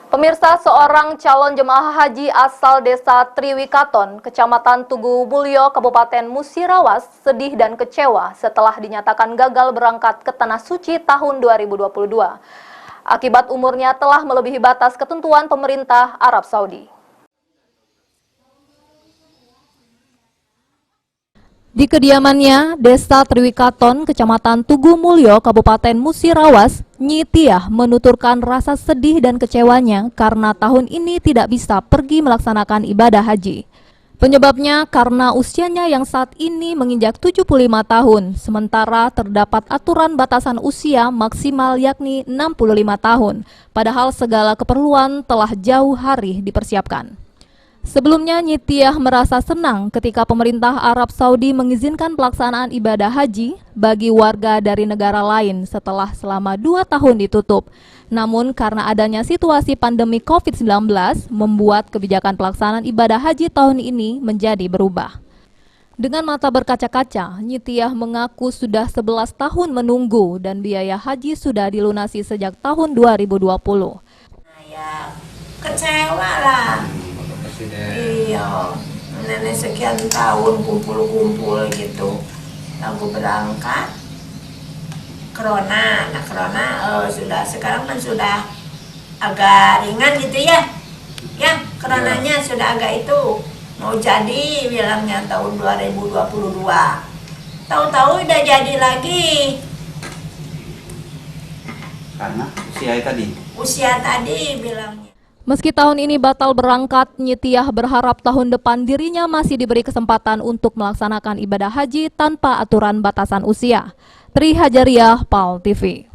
Pemirsa, seorang calon jemaah haji asal desa Triwikaton, Kecamatan Tugu Mulyo, Kabupaten Musirawas, sedih dan kecewa setelah dinyatakan gagal berangkat ke Tanah Suci tahun 2022. Akibat umurnya telah melebihi batas ketentuan pemerintah Arab Saudi. Di kediamannya, Desa Triwikaton, Kecamatan Tugu Mulyo, Kabupaten Musirawas, Nyi Tiah menuturkan rasa sedih dan kecewanya karena tahun ini tidak bisa pergi melaksanakan ibadah haji. Penyebabnya karena usianya yang saat ini menginjak 75 tahun, sementara terdapat aturan batasan usia maksimal yakni 65 tahun, padahal segala keperluan telah jauh hari dipersiapkan. Sebelumnya, Nyi Tiah merasa senang ketika pemerintah Arab Saudi mengizinkan pelaksanaan ibadah haji bagi warga dari negara lain setelah selama 2 tahun ditutup. Namun karena adanya situasi pandemi COVID-19 membuat kebijakan pelaksanaan ibadah haji tahun ini menjadi berubah. Dengan mata berkaca-kaca, Nyi Tiah mengaku sudah 11 tahun menunggu dan biaya haji sudah dilunasi sejak tahun 2020. Ya, kecewa lah. Iya, nenek sekian tahun kumpul-kumpul gitu, lalu berangkat. Corona sudah sekarang kan sudah agak ringan gitu ya, coronanya sudah agak itu mau jadi bilangnya tahun 2022, tahu-tahu udah jadi lagi. Karena usia tadi bilangnya. Meski tahun ini batal berangkat, Nyi Tiah berharap tahun depan dirinya masih diberi kesempatan untuk melaksanakan ibadah haji tanpa aturan batasan usia. Tri Hajariah, PAL TV.